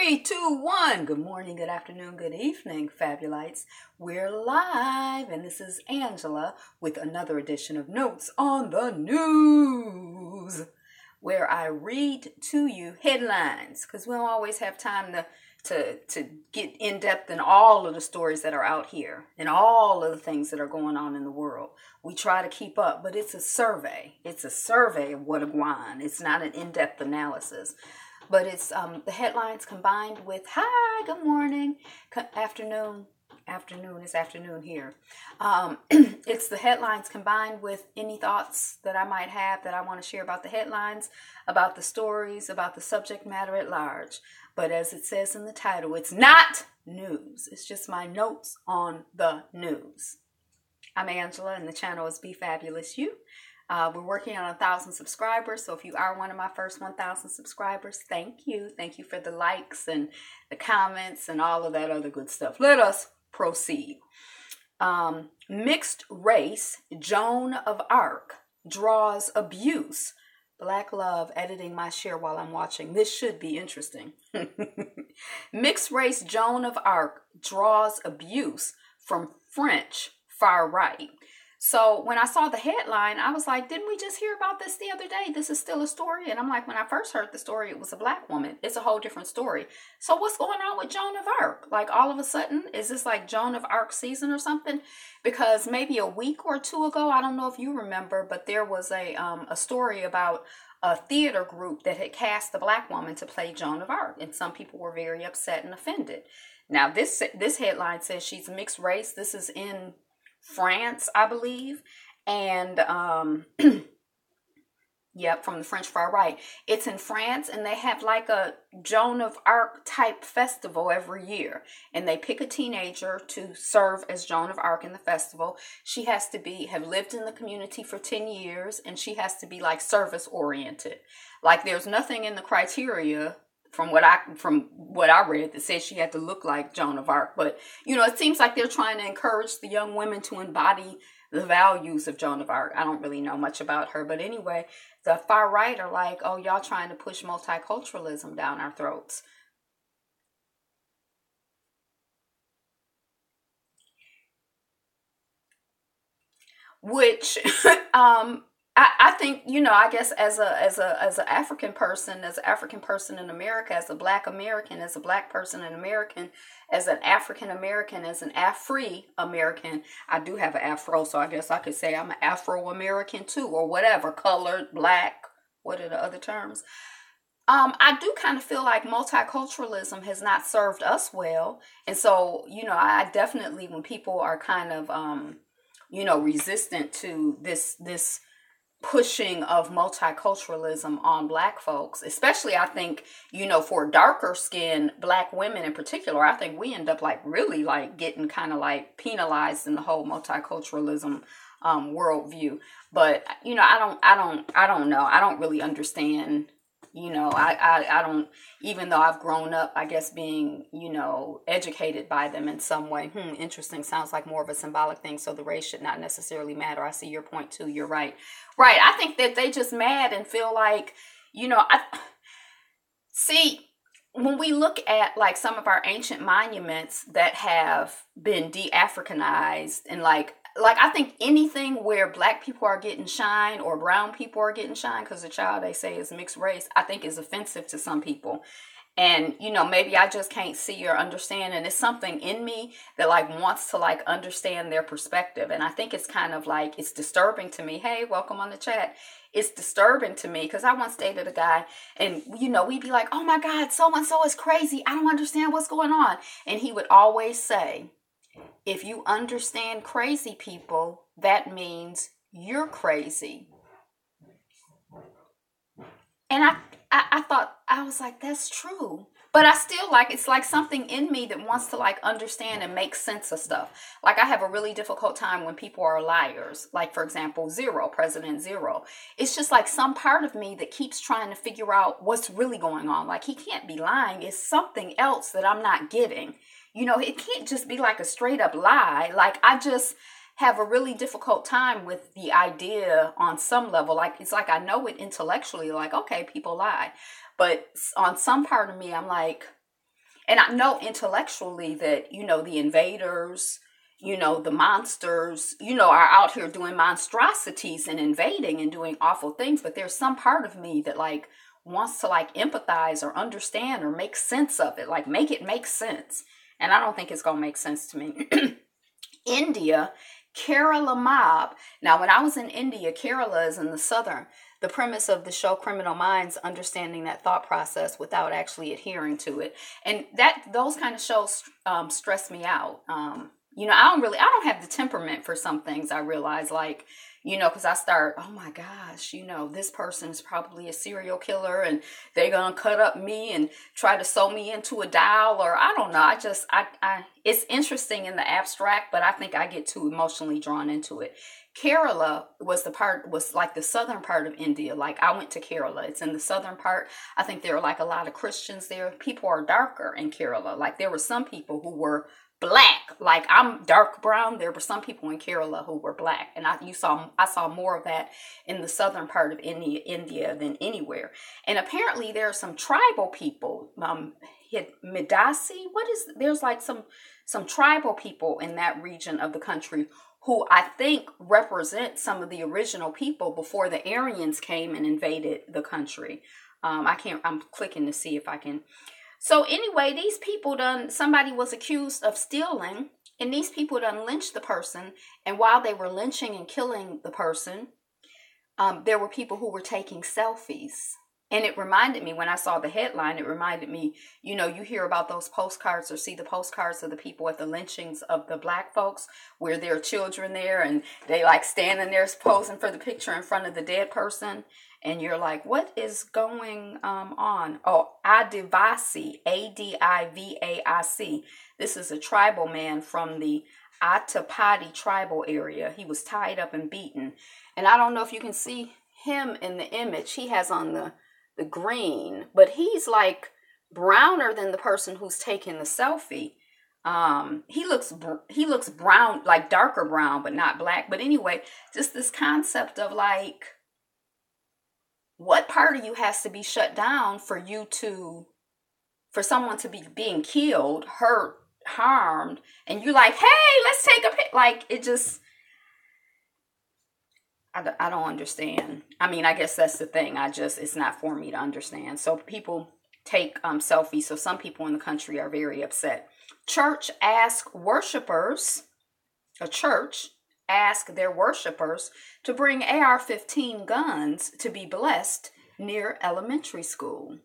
Three, two, one. Good morning, good afternoon, good evening, Fabulites. We're live, and this is Angela with another edition of Notes on the News, where I read to you headlines, because we don't always have time to get in depth in all of the stories that are out here and all of the things that are going on in the world. We try to keep up, but it's a survey. It's a survey of what a guan. It's not an in-depth analysis. But it's the headlines combined with, hi, good morning, afternoon, it's afternoon here. It's the headlines combined with any thoughts that I might have that I want to share about the headlines, about the stories, about the subject matter at large. But as it says in the title, it's not news. It's just my notes on the news. I'm Angela, and the channel is Be Fabulous You. We're working on 1,000 subscribers, so if you are one of my first 1,000 subscribers, thank you. Thank you for the likes and the comments and all of that other good stuff. Let us proceed. Mixed race Joan of Arc draws abuse. Black love editing my share while I'm watching. This should be interesting. Mixed race Joan of Arc draws abuse from French far right. So when I saw the headline, I was like, didn't we just hear about this the other day? This is still a story. And I'm like, when I first heard the story, it was a black woman. It's a whole different story. So what's going on with Joan of Arc? Like all of a sudden, is this like Joan of Arc season or something? Because maybe a week or two ago, I don't know if you remember, but there was a story about a theater group that had cast a black woman to play Joan of Arc. And some people were very upset and offended. Now, this headline says she's mixed race. This is in France, I believe, and yep, from the French far right. It's in France, and they have like a Joan of Arc type festival every year, and they pick a teenager to serve as Joan of Arc in the festival. She has to have lived in the community for 10 years, and she has to be like service oriented. Like there's nothing in the criteria from what I read that says she had to look like Joan of Arc. But, it seems like they're trying to encourage the young women to embody the values of Joan of Arc. I don't really know much about her. But anyway, the far right are like, oh, y'all trying to push multiculturalism down our throats. Which, I think, I guess as an African person in America, as a black American, as a black person in American, as an African American, as an Afri-American, I do have an afro, so I guess I could say I'm an Afro-American too, or whatever, colored, black, what are the other terms? I do kind of feel like multiculturalism has not served us well. And so, I definitely, when people are kind of, resistant to this pushing of multiculturalism on black folks, especially I think, for darker skinned black women in particular, I think we end up like really like getting kind of like penalized in the whole multiculturalism worldview. But, I don't know. I don't really understand. I don't, even though I've grown up, I guess, being, educated by them in some way. Interesting. Sounds like more of a symbolic thing. So the race should not necessarily matter. I see your point too. You're right. Right. I think that they just mad and feel like, see, when we look at like some of our ancient monuments that have been de-Africanized and like I think anything where black people are getting shine or brown people are getting shine because the child they say is mixed race, I think is offensive to some people. And, maybe I just can't see or understand. And it's something in me that like wants to like understand their perspective. And I think it's kind of like, it's disturbing to me. Hey, welcome on the chat. It's disturbing to me because I once dated a guy and, we'd be like, oh my God, so-and-so is crazy. I don't understand what's going on. And he would always say, if you understand crazy people, that means you're crazy. And I thought, I was like, that's true. But I still it's like something in me that wants to like understand and make sense of stuff. Like I have a really difficult time when people are liars. Like, for example, President Zero. It's just like some part of me that keeps trying to figure out what's really going on. Like he can't be lying. It's something else that I'm not getting. It can't just be like a straight up lie. Like I just have a really difficult time with the idea on some level. Like, it's like I know it intellectually, like, okay, people lie. But on some part of me, I'm like, And I know intellectually that, the invaders, the monsters, are out here doing monstrosities and invading and doing awful things. But there's some part of me that like wants to like empathize or understand or make sense of it, like make it make sense. And I don't think it's going to make sense to me. India, Kerala mob. Now, when I was in India, Kerala is in the southern. The premise of the show Criminal Minds, understanding that thought process without actually adhering to it. And those kind of shows stress me out. I don't have the temperament for some things. I realize, like, because I start, oh my gosh, this person is probably a serial killer and they're going to cut up me and try to sew me into a doll, or I don't know. It's interesting in the abstract, but I think I get too emotionally drawn into it. Kerala was like the southern part of India. Like I went to Kerala. It's in the southern part. I think there are like a lot of Christians there. People are darker in Kerala. Like there were some people who were black. Like I'm dark brown. There were some people in Kerala who were black. And I saw more of that in the southern part of India than anywhere. And apparently there are some tribal people, Midasi. There's like some tribal people in that region of the country who I think represent some of the original people before the Aryans came and invaded the country. I'm clicking to see if I can. So anyway, these people somebody was accused of stealing, and these people lynched the person. And while they were lynching and killing the person, there were people who were taking selfies. And it reminded me, when I saw the headline, it reminded me, you hear about those postcards or see the postcards of the people at the lynchings of the black folks where there are children there and they like standing there posing for the picture in front of the dead person. And you're like, what is going on? Oh, Adivasi, Adivaic. This is a tribal man from the Attapadi tribal area. He was tied up and beaten. And I don't know if you can see him in the image. He has on the green, but he's like browner than the person who's taking the selfie. He looks brown, like darker brown, but not black. But anyway, just this concept of like, what part of you has to be shut down for someone to be being killed, hurt, harmed, and you're like, hey, let's take a pic. Like it just, I don't understand. I mean, I guess that's the thing. It's not for me to understand. So people take selfies. So some people in the country are very upset. A church asked their worshipers to bring AR-15 guns to be blessed near elementary school.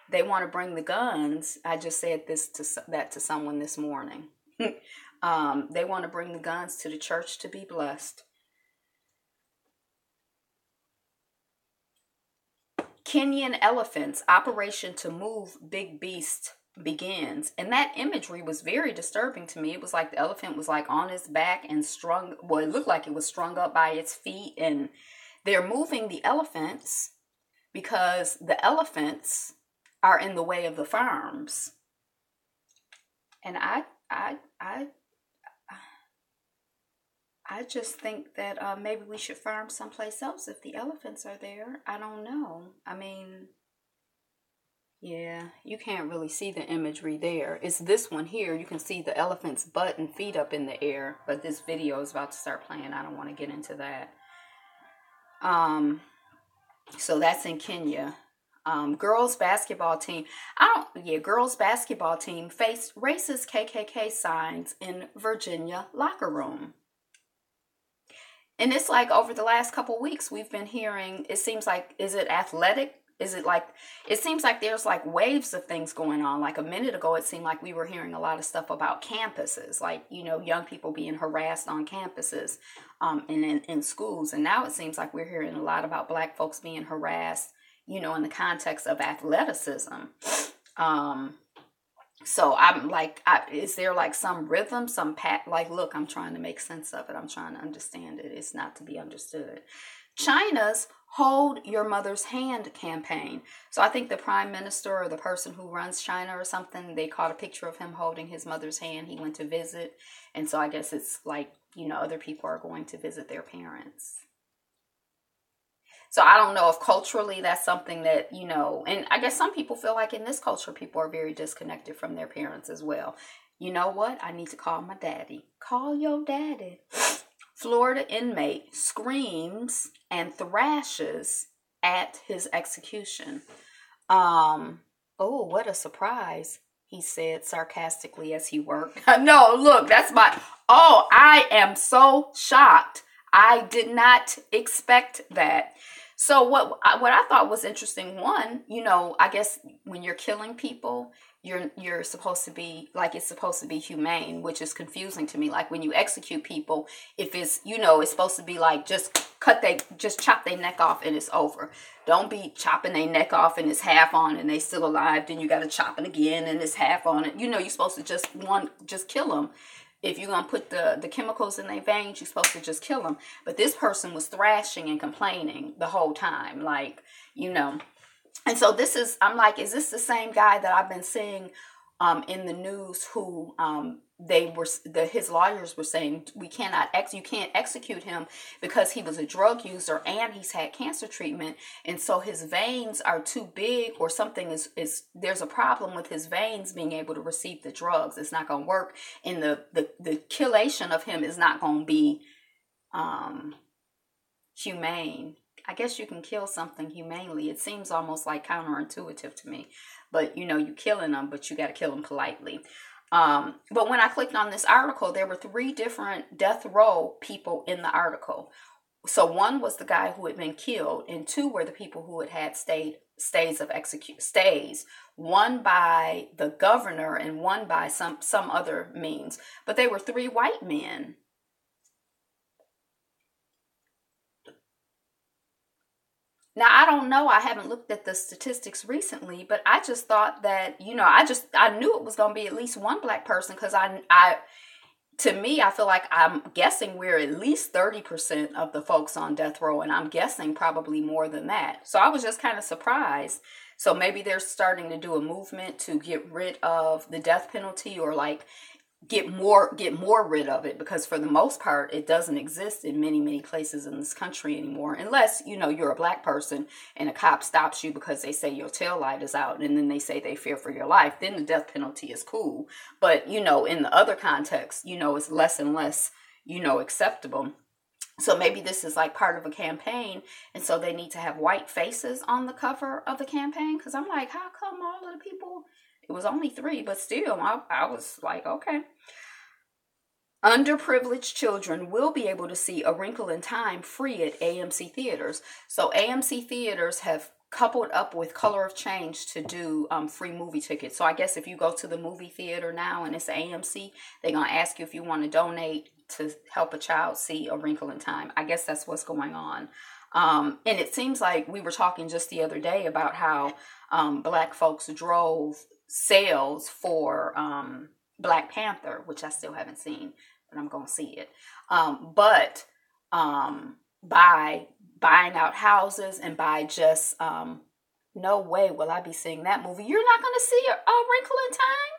They want to bring the guns. I just said that to someone this morning. They want to bring the guns to the church to be blessed. Kenyan elephants, operation to move big beast begins. And that imagery was very disturbing to me. It was like the elephant was like on its back and it looked like it was strung up by its feet. And they're moving the elephants because the elephants are in the way of the farms. And I just think that maybe we should farm someplace else if the elephants are there. I don't know. I mean, yeah, you can't really see the imagery there. It's this one here. You can see the elephant's butt and feet up in the air. But this video is about to start playing. I don't want to get into that. So that's in Kenya. Girls basketball team. Girls basketball team faced racist KKK signs in Virginia locker room. And it's like over the last couple weeks, we've been hearing, it seems like, is it athletic? It seems like there's like waves of things going on. Like a minute ago, it seemed like we were hearing a lot of stuff about campuses, like, young people being harassed on campuses and in schools. And now it seems like we're hearing a lot about black folks being harassed, in the context of athleticism. So I'm like, is there like some rhythm, look, I'm trying to make sense of it. I'm trying to understand it. It's not to be understood. China's Hold Your Mother's Hand campaign. So I think the prime minister or the person who runs China or something, they caught a picture of him holding his mother's hand. He went to visit. And so I guess it's like, other people are going to visit their parents. So I don't know if culturally that's something that, and I guess some people feel like in this culture, people are very disconnected from their parents as well. You know what? I need to call my daddy. Call your daddy. Florida inmate screams and thrashes at his execution. Oh, what a surprise, he said sarcastically as he worked. No, look, I am so shocked. I did not expect that. So what I thought was interesting, one, I guess when you're killing people, you're supposed to be like, it's supposed to be humane, which is confusing to me. Like when you execute people, if it's, it's supposed to be like just chop their neck off and it's over. Don't be chopping their neck off and it's half on and they still alive. Then you got to chop it again and it's half on it. You're supposed to just kill them. If you're going to put the chemicals in their veins, you're supposed to just kill them. But this person was thrashing and complaining the whole time. Like, And so I'm like, is this the same guy that I've been seeing in the news who his lawyers were saying you can't execute him because he was a drug user and he's had cancer treatment, and so his veins are too big or something is there's a problem with his veins being able to receive the drugs. It's not going to work, and the killation of him is not going to be humane. I guess you can kill something humanely. It seems almost like counterintuitive to me. But, you're killing them, but you got to kill them politely. But when I clicked on this article, there were 3 different death row people in the article. So 1 was the guy who had been killed, and 2 were the people who had stays. 1 by the governor and 1 by some other means. But they were 3 white men. Now, I don't know. I haven't looked at the statistics recently, but I just thought that, I knew it was going to be at least 1 black person, because to me, I feel like I'm guessing we're at least 30% of the folks on death row, and I'm guessing probably more than that. So I was just kind of surprised. So maybe they're starting to do a movement to get rid of the death penalty, or like get more rid of it, because for the most part it doesn't exist in many places in this country anymore, unless you're a black person and a cop stops you because they say your tail light is out, and then they say they fear for your life. Then the death penalty is cool, but in the other context, it's less and less acceptable. So maybe this is like part of a campaign, and so they need to have white faces on the cover of the campaign, because I'm like, how come all of the people, it was only 3, but still, I was like, okay. Underprivileged children will be able to see A Wrinkle in Time free at AMC theaters. So AMC theaters have coupled up with Color of Change to do free movie tickets. So I guess if you go to the movie theater now and it's AMC, they're going to ask you if you want to donate to help a child see A Wrinkle in Time. I guess that's what's going on. And it seems like we were talking just the other day about how black folks drove sales for Black Panther, which I still haven't seen, but I'm going to see it. But by buying out houses and by just, no way will I be seeing that movie. You're not going to see a Wrinkle in Time?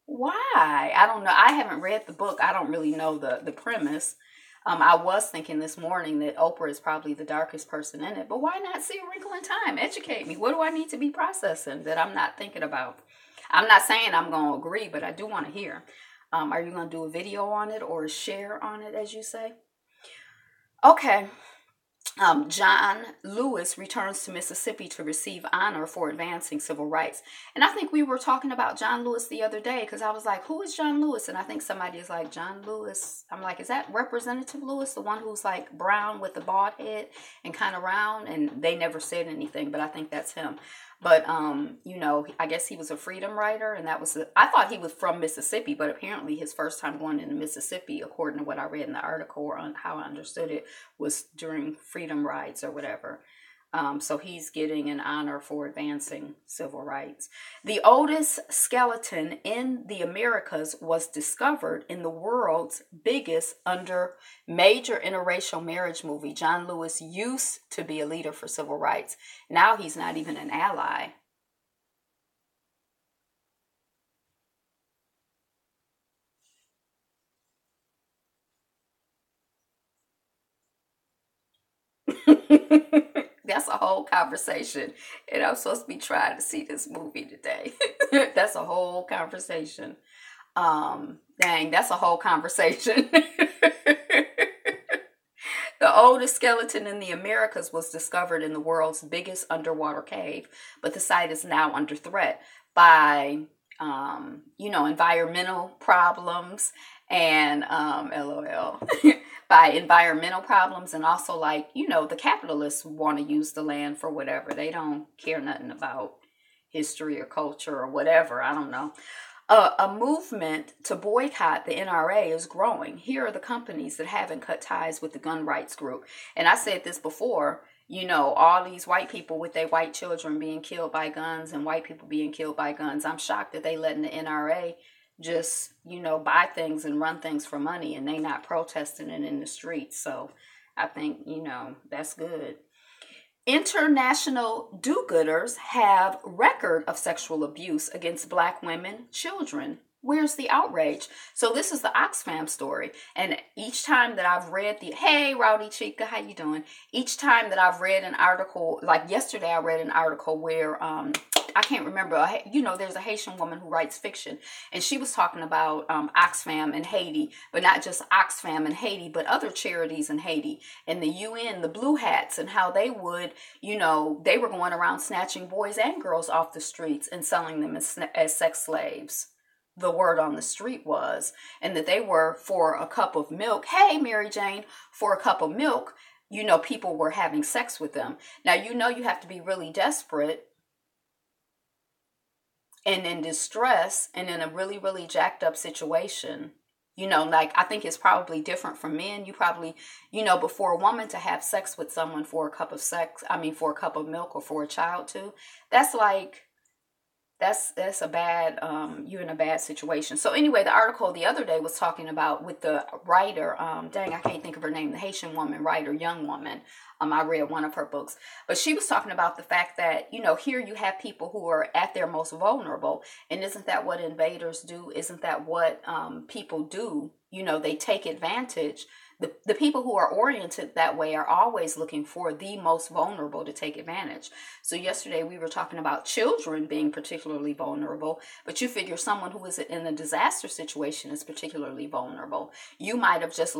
Why? I don't know. I haven't read the book. I don't really know the premise. I was thinking this morning that Oprah is probably the darkest person in it, but why not see A Wrinkle in Time? Educate me. What do I need to be processing that I'm not thinking about? I'm not saying I'm going to agree, but I do want to hear. Are you going to do a video on it or share on it, as you say? Okay. John Lewis returns to Mississippi to receive honor for advancing civil rights. And I think we were talking about John Lewis the other day, because I was like, who is John Lewis? And I think somebody is like, John Lewis. I'm like, is that Representative Lewis, the one who's like brown with the bald head and kind of round? And they never said anything, but I think that's him. But, I guess he was a freedom writer, and I thought he was from Mississippi, but apparently his first time going into Mississippi, according to what I read in the article or on how I understood it, was during freedom rides or whatever. So he's getting an honor for advancing civil rights. The oldest skeleton in the Americas was discovered in the world's biggest major interracial marriage movie. John Lewis used to be a leader for civil rights. Now he's not even an ally. That's a whole conversation. And I'm supposed to be trying to see this movie today. That's a whole conversation. Dang, that's a whole conversation. The oldest skeleton in the Americas was discovered in the world's biggest underwater cave, but the site is now under threat by, environmental problems and, LOL, by environmental problems, and also the capitalists want to use the land for whatever. They don't care nothing about history or culture or whatever. I don't know. A movement to boycott the NRA is growing. Here are the companies that haven't cut ties with the gun rights group. And I said this before, all these white people with their white children being killed by guns and white people being killed by guns. I'm shocked that they letting the NRA just, buy things and run things for money, and they not protesting it in the streets. So I think, that's good. International do-gooders have record of sexual abuse against Black women, children. Where's the outrage? So this is the Oxfam story. And each time that I've read hey, Rowdy Chica, how you doing? Each time that I've read an article, like yesterday I read an article where, I can't remember, there's a Haitian woman who writes fiction, and she was talking about Oxfam in Haiti, but not just Oxfam in Haiti, but other charities in Haiti, and the UN, the Blue Hats, and how they would, they were going around snatching boys and girls off the streets and selling them as sex slaves. The word on the street was, and that they were for a cup of milk. Hey, Mary Jane, for a cup of milk, people were having sex with them. Now, you have to be really desperate and in distress and in a really, really jacked up situation. I think it's probably different for men. You probably, but for a woman to have sex with someone for a cup of for a cup of milk or for a child too, that's a bad, you're in a bad situation. So anyway, the article the other day was talking about with the writer, I can't think of her name, the Haitian woman, writer, young woman. I read one of her books, but she was talking about the fact that, here you have people who are at their most vulnerable. And isn't that what invaders do? Isn't that what people do? They take advantage. The people who are oriented that way are always looking for the most vulnerable to take advantage. So yesterday we were talking about children being particularly vulnerable, but you figure someone who is in a disaster situation is particularly vulnerable. You might have just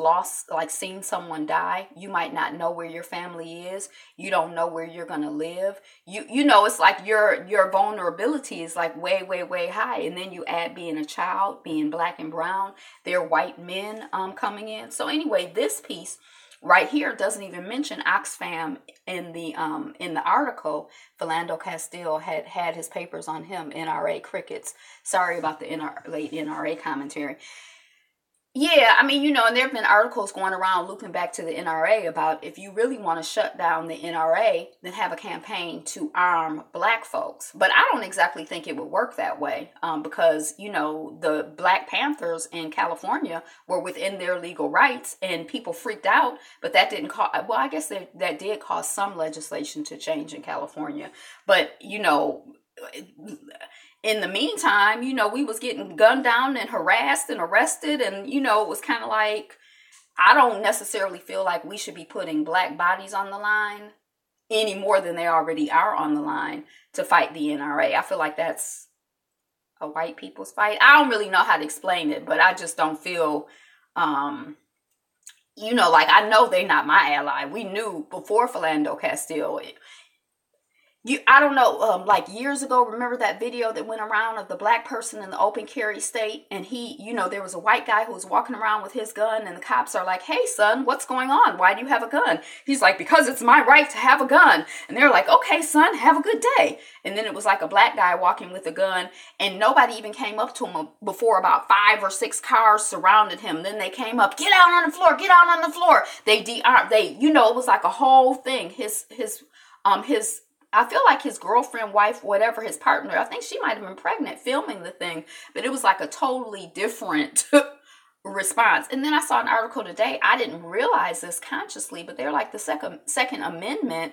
seen someone die. You might not know where your family is. You don't know where you're going to live. It's like your vulnerability is like way, way, way high. And then you add being a child, being Black and brown, they're white men coming in. So anyway, this piece right here doesn't even mention Oxfam in the article. Philando Castile had his papers on him, NRA crickets. Sorry about the late NRA commentary. Yeah, and there have been articles going around looping back to the NRA about if you really want to shut down the NRA, then have a campaign to arm Black folks. But I don't exactly think it would work that way because, the Black Panthers in California were within their legal rights and people freaked out. But that didn't cause, well, I guess that did cause some legislation to change in California. But, in the meantime, we was getting gunned down and harassed and arrested. And, it was kind of like, I don't necessarily feel like we should be putting Black bodies on the line any more than they already are on the line to fight the NRA. I feel like that's a white people's fight. I don't really know how to explain it, but I just don't feel, I know they're not my ally. We knew before Philando Castile, I don't know, years ago, remember that video that went around of the Black person in the open carry state? And he, there was a white guy who was walking around with his gun and the cops are like, hey, son, what's going on? Why do you have a gun? He's like, because it's my right to have a gun. And they're like, okay, son, have a good day. And then it was like a Black guy walking with a gun and nobody even came up to him before about 5 or 6 cars surrounded him. Then they came up, get out on the floor, get out on the floor. It was like a whole thing. I feel like his girlfriend, wife, whatever, his partner, I think she might have been pregnant filming the thing, but it was like a totally different response. And then I saw an article today. I didn't realize this consciously, but they're like the Second Amendment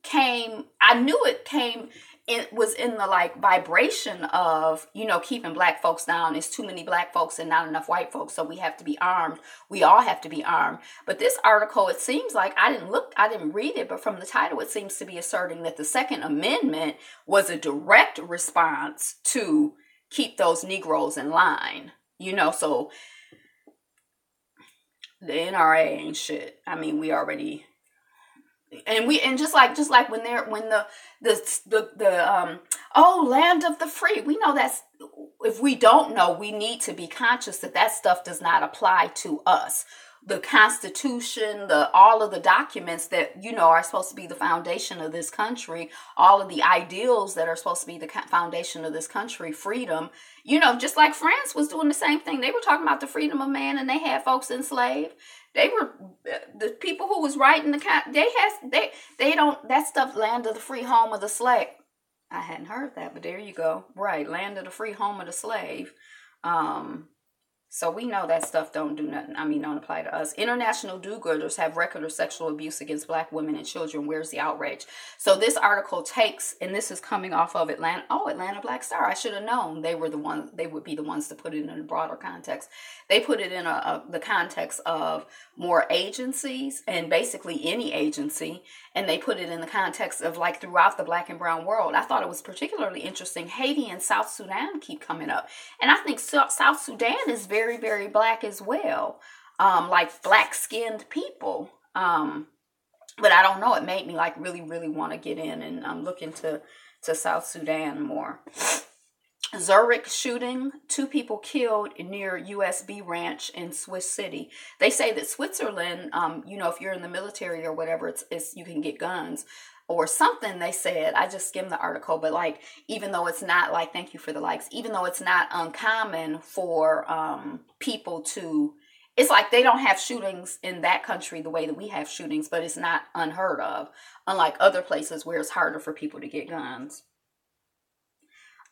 came, I knew it came it was in the like vibration of, keeping black folks down. There's too many black folks and not enough white folks, so we have to be armed. We all have to be armed. But this article, it seems like, I didn't read it, but from the title, it seems to be asserting that the Second Amendment was a direct response to keep those Negroes in line. So the NRA ain't shit. I mean, we already, and just like when the land of the free, we know that's, if we don't know, we need to be conscious that stuff does not apply to us. The Constitution, all of the documents that, are supposed to be the foundation of this country, all of the ideals that are supposed to be the foundation of this country, freedom, just like France was doing the same thing. They were talking about the freedom of man, and they had folks enslaved. They were, the people who was writing that stuff, land of the free, home of the slave. I hadn't heard that, but there you go. Right, land of the free, home of the slave. So we know that stuff don't do nothing. I mean, don't apply to us. International do-gooders have record of sexual abuse against black women and children. Where's the outrage? So this article takes, and this is coming off of Atlanta Black Star. I should have known they would be the ones to put it in a broader context. They put it in the context of more agencies, and basically any agency, and they put it in the context of like throughout the black and brown world. I thought it was particularly interesting. Haiti and South Sudan keep coming up, and I think South Sudan is very, very black as well, like black-skinned people. But I don't know. It made me like really, really want to get in, and I'm looking to South Sudan more. Zurich shooting, 2 people killed near USB ranch in Swiss City. They say that Switzerland, if you're in the military or whatever, it's you can get guns or something. They said, I just skimmed the article, but like, even though it's not like, thank you for the likes, even though it's not uncommon for people to, it's like they don't have shootings in that country the way that we have shootings, but it's not unheard of, unlike other places where it's harder for people to get guns.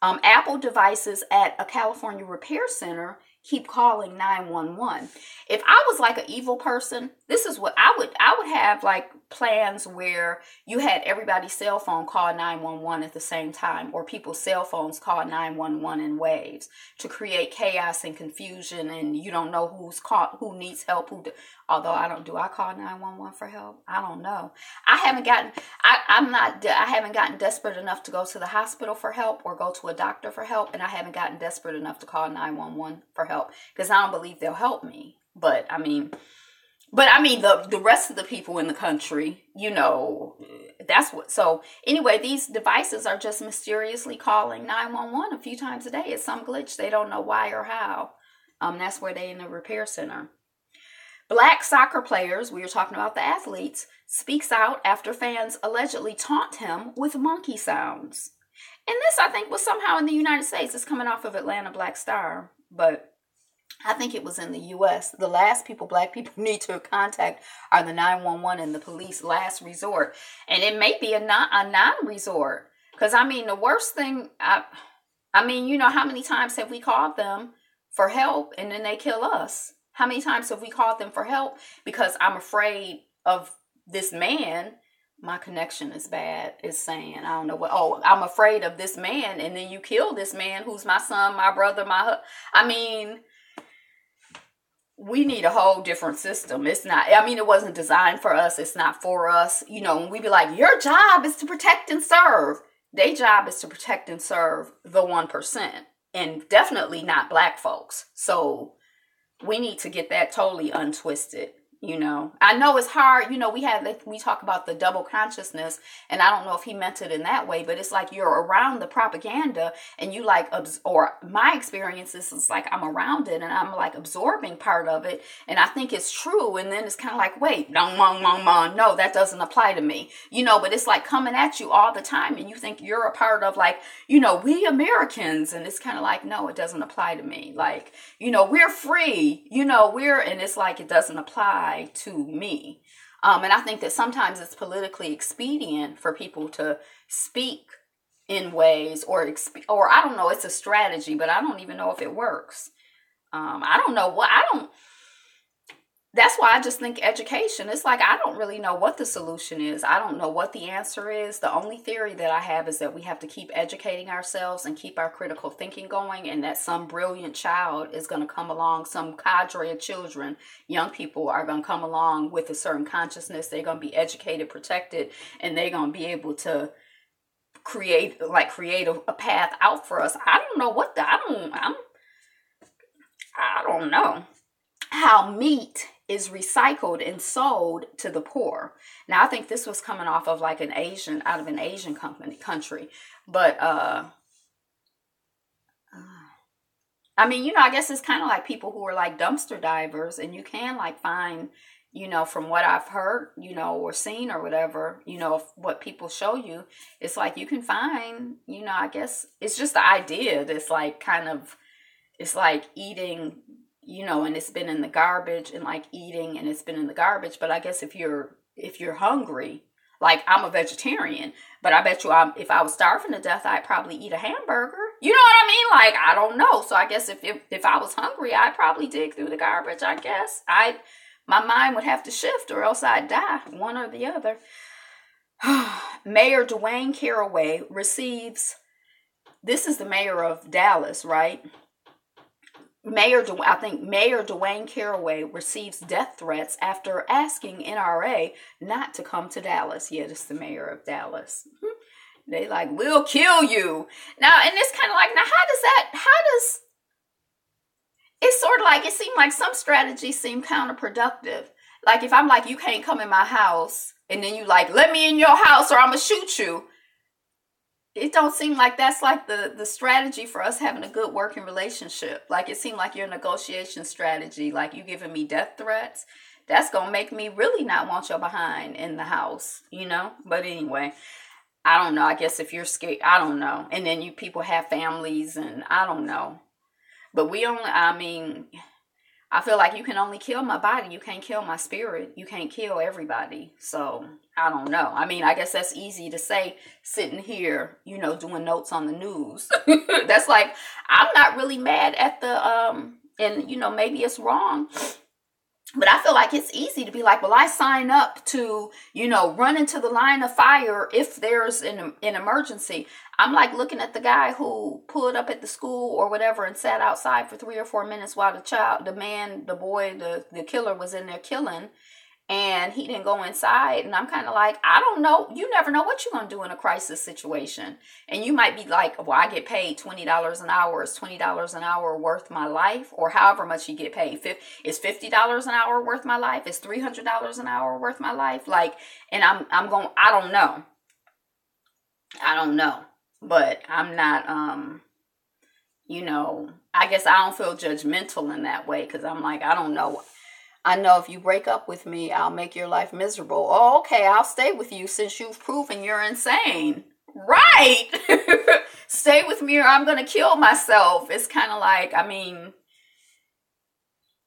Apple devices at a California repair center keep calling 911. If I was like an evil person, this is what I would have, like plans where you had everybody's cell phone call 911 at the same time, or people's cell phones call 911 in waves to create chaos and confusion, and you don't know who needs help, although I call 911 for help? I don't know. I haven't gotten desperate enough to go to the hospital for help or go to a doctor for help, and I haven't gotten desperate enough to call 911 for help because I don't believe they'll help me. But I mean the rest of the people in the country, that's what. So anyway, these devices are just mysteriously calling 911 a few times a day. It's some glitch. They don't know why or how. That's where they in the repair center. Black soccer players, we were talking about the athletes, speaks out after fans allegedly taunt him with monkey sounds. And this, I think, was somehow in the United States. It's coming off of Atlanta Black Star, but I think it was in the U.S. The last people black people need to contact are the 911 and the police, last resort. And it may be a non-resort. Because, I mean, the worst thing, how many times have we called them for help and then they kill us? How many times have we called them for help because I'm afraid of this man? My connection is bad. Is saying, I don't know what. Oh, I'm afraid of this man, and then you kill this man who's my son, my brother, we need a whole different system. It's not, it wasn't designed for us. It's not for us. When we be like, your job is to protect and serve. Their job is to protect and serve the 1%, and definitely not black folks. So we need to get that totally untwisted. I know it's hard. We talk about the double consciousness, and I don't know if he meant it in that way, but it's like you're around the propaganda and you like, or my experience is like I'm around it and I'm like absorbing part of it, and I think it's true, and then it's kind of like, wait, no, that doesn't apply to me, but it's like coming at you all the time, and you think you're a part of like, we Americans, and it's kind of like, no, it doesn't apply to me. Like, we're free, and it's like, it doesn't apply to me. And I think that sometimes it's politically expedient for people to speak in ways or I don't know, it's a strategy, but I don't even know if it works. I don't know that's why I just think education, it's like, I don't really know what the solution is. I don't know what the answer is. The only theory that I have is that we have to keep educating ourselves and keep our critical thinking going, and that some brilliant child is going to come along, some cadre of children, young people are going to come along with a certain consciousness. They're going to be educated, protected, and they're going to be able to create a path out for us. I don't know what I don't know how meat is recycled and sold to the poor. Now, I think this was coming off of like out of an Asian country. But, I mean, I guess it's kind of like people who are like dumpster divers, and you can like find, from what I've heard, or seen or whatever, what people show you, it's like you can find, I guess it's just the idea that's like it's like eating, and it's been in the garbage, and like eating and it's been in the garbage. But I guess if you're hungry, like I'm a vegetarian, but I bet you if I was starving to death, I'd probably eat a hamburger. You know what I mean? Like, I don't know. So I guess if I was hungry, I'd probably dig through the garbage, I guess. My mind would have to shift, or else I'd die, one or the other. Mayor Dwayne Caraway this is the mayor of Dallas, right? Mayor Dwayne Caraway receives death threats after asking NRA not to come to Dallas. Yeah, this is the mayor of Dallas. They like, we'll kill you. Now, and it's kind of like, now it's sort of like, it seemed like some strategies seem counterproductive. Like if I'm like, you can't come in my house, and then you like, let me in your house or I'm gonna shoot you. It don't seem like that's like the strategy for us having a good working relationship. Like it seemed like your negotiation strategy, like you giving me death threats, that's going to make me really not want your behind in the house, But anyway, I don't know. I guess if you're scared, I don't know. And then people have families, and I don't know. But I feel like you can only kill my body. You can't kill my spirit. You can't kill everybody. So I don't know. I mean, I guess that's easy to say sitting here, doing notes on the news. That's like, I'm not really mad at and maybe it's wrong, but I feel like it's easy to be like, well, I sign up to, run into the line of fire if there's an emergency. I'm like looking at the guy who pulled up at the school or whatever and sat outside for 3 or 4 minutes while the killer was in there killing, and he didn't go inside. And I'm kind of like, I don't know. You never know what you're going to do in a crisis situation. And you might be like, well, I get paid $20 an hour. Is $20 an hour worth my life? Or however much you get paid. Is $50 an hour worth my life? Is $300 an hour worth my life? Like, and I'm going, I don't know. But I'm not, I guess I don't feel judgmental in that way, because I'm like, I don't know. I know if you break up with me, I'll make your life miserable. Oh, okay, I'll stay with you since you've proven you're insane. Right. Stay with me or I'm going to kill myself. It's kind of like, I mean,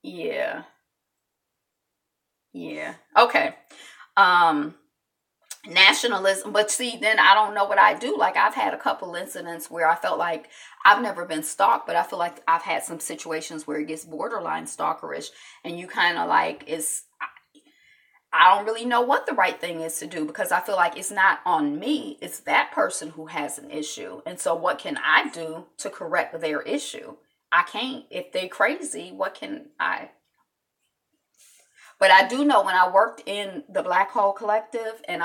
yeah. Okay. Nationalism, but see, then I don't know what I do. Like I've had a couple incidents where I felt like I've never been stalked, but I feel like I've had some situations where it gets borderline stalkerish, and you kind of like, I don't really know what the right thing is to do, because I feel like it's not on me, it's that person who has an issue. And so what can I do to correct their issue? I can't. If they're crazy, what can I? But I do know when I worked in the Black Hole Collective, and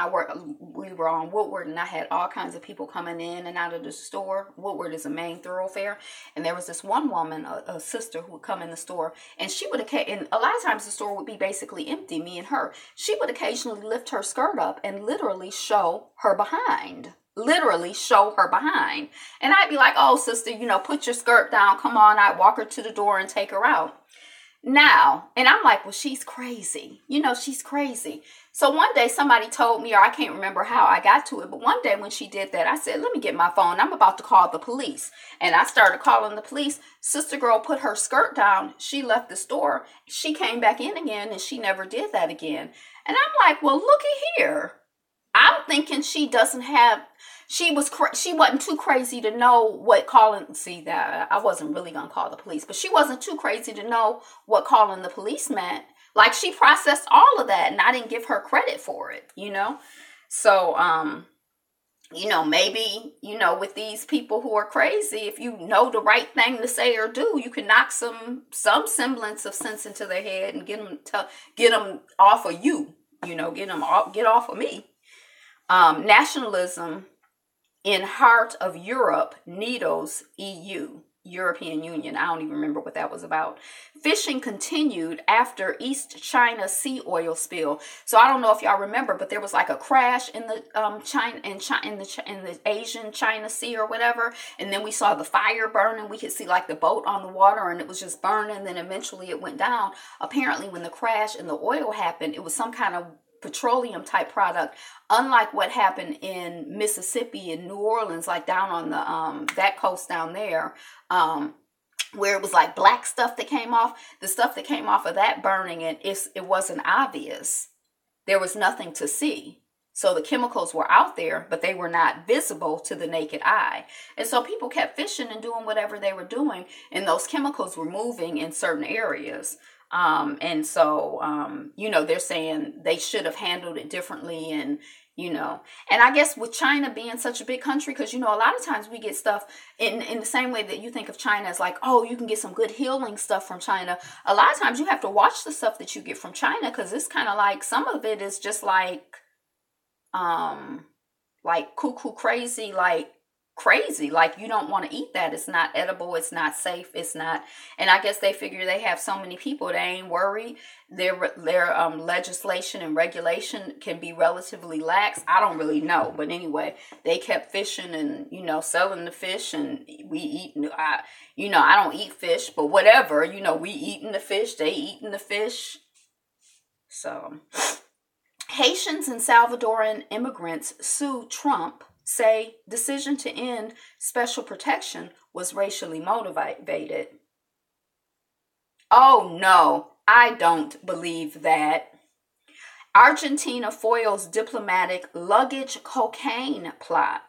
we were on Woodward, and I had all kinds of people coming in and out of the store. Woodward is a main thoroughfare. And there was this one woman, a sister, who would come in the store, and and a lot of times the store would be basically empty, me and her. She would occasionally lift her skirt up and literally show her behind. And I'd be like, oh, sister, put your skirt down. Come on. I'd walk her to the door and take her out. Now, and I'm like, well, she's crazy. She's crazy. So one day somebody told me, or I can't remember how I got to it, but one day when she did that, I said, let me get my phone. I'm about to call the police. And I started calling the police. Sister girl put her skirt down. She left the store. She came back in again, and she never did that again. And I'm like, well, looky here. I'm thinking she wasn't too crazy to know what calling, see that I wasn't really going to call the police, but she wasn't too crazy to know what calling the police meant. Like, she processed all of that and I didn't give her credit for it, So, maybe, with these people who are crazy, if you know the right thing to say or do, you can knock some semblance of sense into their head and get them off of you, get off of me. Nationalism in heart of Europe needles EU. European Union. I don't even remember what that was about. Fishing continued after East China sea oil spill. So I don't know if y'all remember, but there was like a crash in the in the Asian China Sea or whatever, and then we saw the fire burning. We could see like the boat on the water, and it was just burning. And then eventually it went down. Apparently, when the crash and the oil happened, it was some kind of petroleum type product, unlike what happened in Mississippi and New Orleans, like down on the that coast down there, where it was like black stuff that came off. The stuff that came off of that burning, and it wasn't obvious. There was nothing to see. So the chemicals were out there, but they were not visible to the naked eye. And so people kept fishing and doing whatever they were doing, and those chemicals were moving in certain areas. And so, they're saying they should have handled it differently. And I guess with China being such a big country, because, a lot of times we get stuff in the same way that you think of China as like, oh, you can get some good healing stuff from China. A lot of times you have to watch the stuff that you get from China, because it's kind of like, some of it is just like cuckoo crazy, like you don't want to eat that. It's not edible. It's not safe. It's not. And I guess they figure they have so many people, they ain't worried. Their legislation and regulation can be relatively lax. I don't really know, but anyway, they kept fishing and selling the fish, and we eat. I don't eat fish, but whatever. We eating the fish. They eating the fish. So, Haitians and Salvadoran immigrants sue Trump. Say decision to end special protection was racially motivated. Oh no, I don't believe that. Argentina foils diplomatic luggage cocaine plot.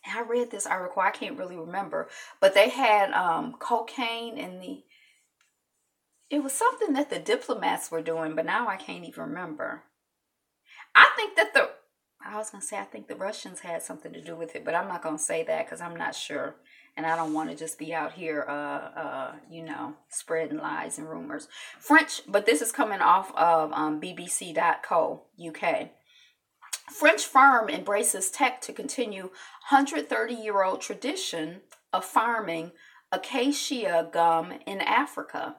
I read this article, I can't really remember, but they had cocaine in it was something that the diplomats were doing, but now I can't even remember. I think the Russians had something to do with it, but I'm not going to say that because I'm not sure. And I don't want to just be out here, spreading lies and rumors. But this is coming off of bbc.co, UK. French firm embraces tech to continue 130-year-old tradition of farming acacia gum in Africa.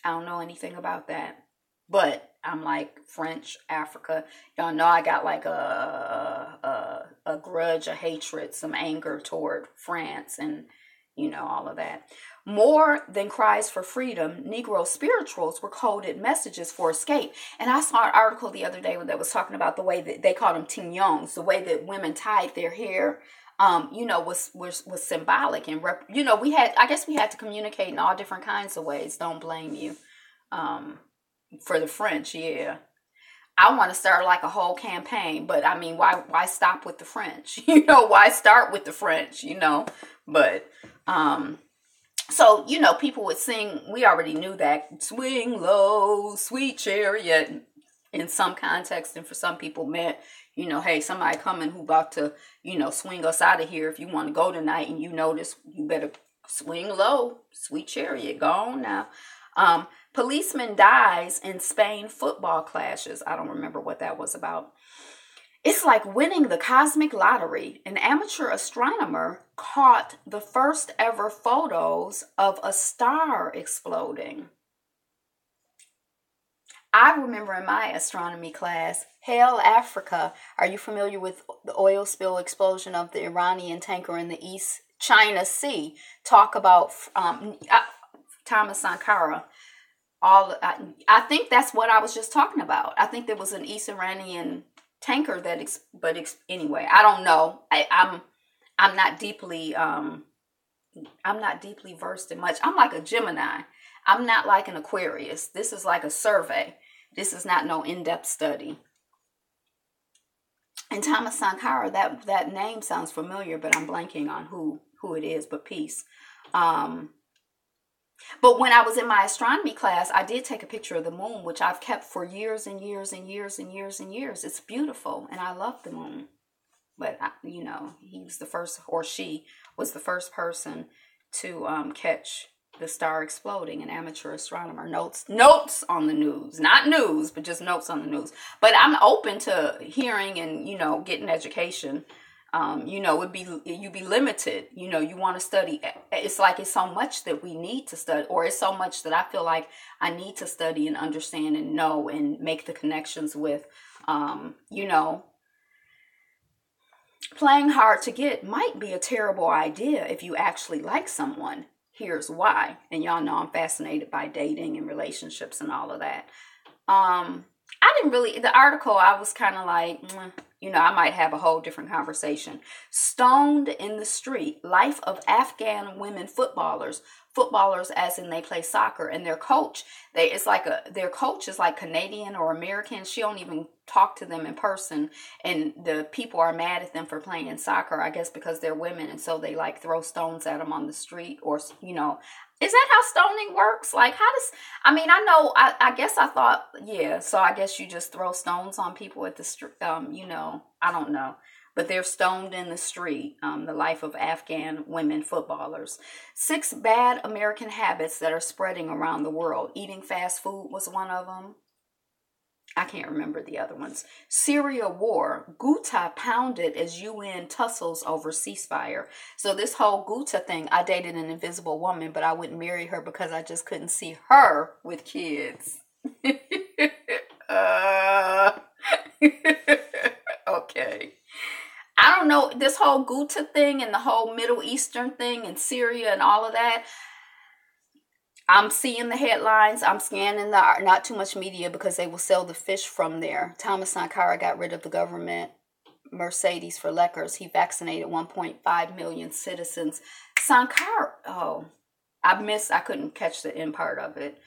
I don't know anything about that. But I'm like, French, Africa. Y'all know I got like a grudge, a hatred, some anger toward France and, all of that. More than cries for freedom, Negro spirituals were coded messages for escape. And I saw an article the other day that was talking about the way that they called them tignons, the way that women tied their hair, was symbolic. And, I guess we had to communicate in all different kinds of ways. Don't blame you. For the French, yeah. I want to start like a whole campaign, but I mean, why stop with the French? Why start with the French, But, so, people would sing, we already knew that, swing low, sweet chariot, in some context, and for some people meant, hey, somebody coming who about to, swing us out of here. If you want to go tonight and you notice, you better swing low, sweet chariot, go on now. Policeman dies in Spain football clashes. I don't remember what that was about. It's like winning the cosmic lottery. An amateur astronomer caught the first ever photos of a star exploding. I remember in my astronomy class, Hail Africa. Are you familiar with the oil spill explosion of the Iranian tanker in the East China Sea? Talk about Thomas Sankara. I think that's what I was just talking about. I think there was an East Iranian tanker anyway, I don't know. I'm not deeply versed in much. I'm like a Gemini. I'm not like an Aquarius. This is like a survey. This is not no in-depth study. And Thomas Sankara, that name sounds familiar, but I'm blanking on who it is, but peace. But when I was in my astronomy class, I did take a picture of the moon, which I've kept for years and years and years and years and years. It's beautiful, and I love the moon. But, he was the first, or she was the first person to catch the star exploding, an amateur astronomer. Notes on the news. Not news, but just notes on the news. But I'm open to hearing and, getting education. You'd be limited. You want to study. It's like it's so much that we need to study, or it's so much that I feel like I need to study and understand and know and make the connections with, playing hard to get might be a terrible idea if you actually like someone. Here's why. And y'all know I'm fascinated by dating and relationships and all of that. I didn't really, the article, I was kind of like, I might have a whole different conversation. Stoned in the street, life of Afghan women footballers as in they play soccer, and their coach, their coach is like Canadian or American. She don't even talk to them in person, and the people are mad at them for playing soccer, I guess because they're women, and so they like throw stones at them on the street, or is that how stoning works? Like, I guess I thought, yeah, so I guess you just throw stones on people at the street, I don't know. But they're stoned in the street, the life of Afghan women footballers. 6 bad American habits that are spreading around the world. Eating fast food was one of them. I can't remember the other ones. Syria war. Ghouta pounded as UN tussles over ceasefire. So this whole Ghouta thing, I dated an invisible woman, but I wouldn't marry her because I just couldn't see her with kids. Okay. I don't know, this whole Ghouta thing and the whole Middle Eastern thing and Syria and all of that. I'm seeing the headlines. I'm scanning the not too much media because they will sell the fish from there. Thomas Sankara got rid of the government Mercedes for Leckers. He vaccinated 1.5 million citizens. Sankara, I couldn't catch the end part of it.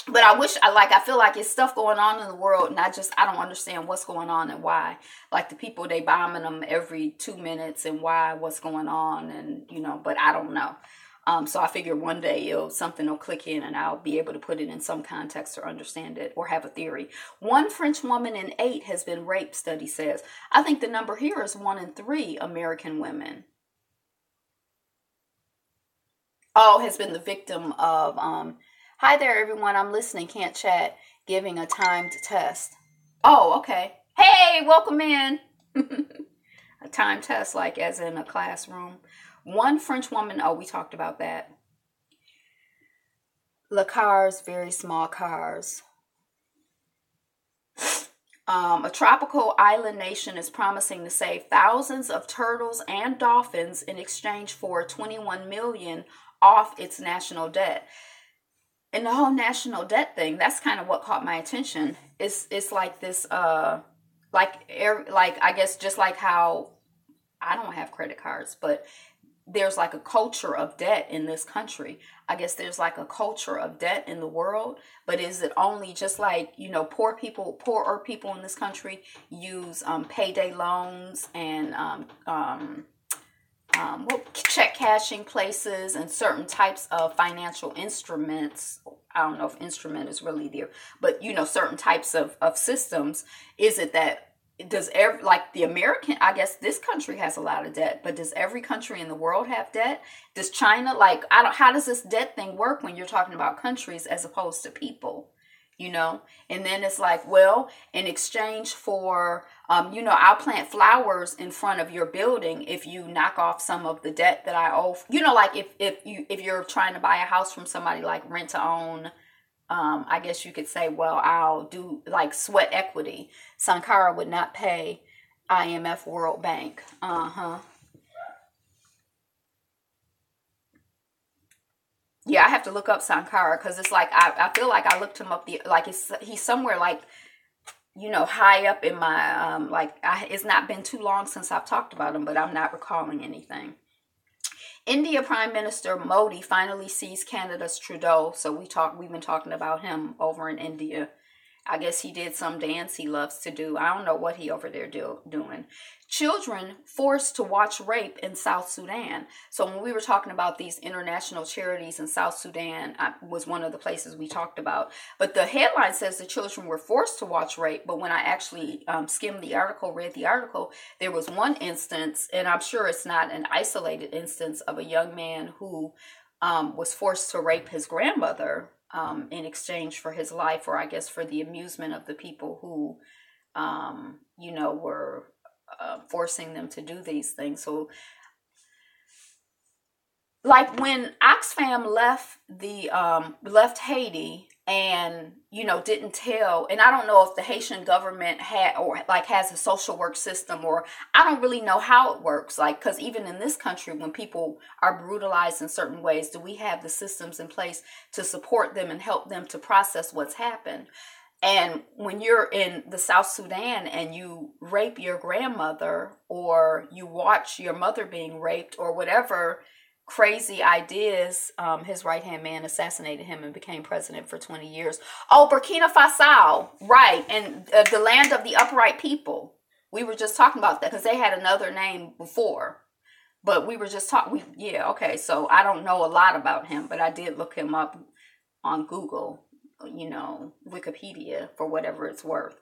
But I feel like it's stuff going on in the world, and I don't understand what's going on and why. Like the people, they bombing them every 2 minutes, and why, what's going on, and but I don't know. So I figure one day something will click in, and I'll be able to put it in some context or understand it or have a theory. 1 French woman in 8 has been raped, study says. I think the number here is 1 in 3 American women. Has been the victim of hi there, everyone. I'm listening. Can't chat. Giving a timed test. Oh, okay. Hey, welcome in. A timed test, like as in a classroom. 1 French woman. Oh, we talked about that. Le cars, very small cars. A tropical island nation is promising to save thousands of turtles and dolphins in exchange for $21 million off its national debt. And the whole national debt thing, that's kind of what caught my attention. It's like this, I guess just like how I don't have credit cards, but there's like a culture of debt in this country. I guess there's like a culture of debt in the world, but is it only just like, poorer people in this country use payday loans and check cashing places and certain types of financial instruments. I don't know if instrument is really there, but certain types of systems. Is it that the American, I guess this country has a lot of debt, but does every country in the world have debt? Does China, how does this debt thing work when you're talking about countries as opposed to people? And then it's like, well, in exchange for, I'll plant flowers in front of your building if you knock off some of the debt that I owe. If you're trying to buy a house from somebody like rent to own, I guess you could say, well, I'll do like sweat equity. Sankara would not pay IMF World Bank. Yeah, I have to look up Sankara because it's like I feel like I looked him up. He's somewhere high up in my it's not been too long since I've talked about him, but I'm not recalling anything. India Prime Minister Modi finally sees Canada's Trudeau. So we've been talking about him over in India. I guess he did some dance he loves to do. I don't know what he over there doing. Children forced to watch rape in South Sudan. So when we were talking about these international charities in South Sudan, was one of the places we talked about. But the headline says the children were forced to watch rape. But when I actually skimmed the article, read the article, there was one instance, and I'm sure it's not an isolated instance, of a young man who was forced to rape his grandmother in exchange for his life, or I guess for the amusement of the people who, were forcing them to do these things. So, like when Oxfam left Haiti and didn't tell, and I don't know if the Haitian government has a social work system, or I don't really know how it works, because even in this country, when people are brutalized in certain ways, do we have the systems in place to support them and help them to process what's happened? And when you're in the South Sudan and you rape your grandmother, or you watch your mother being raped, or whatever crazy ideas, his right-hand man assassinated him and became president for 20 years. Oh, Burkina Faso, right, and the land of the upright people. We were just talking about that because they had another name before, but we were just talking. Okay, so I don't know a lot about him, but I did look him up on Google, Wikipedia, for whatever it's worth.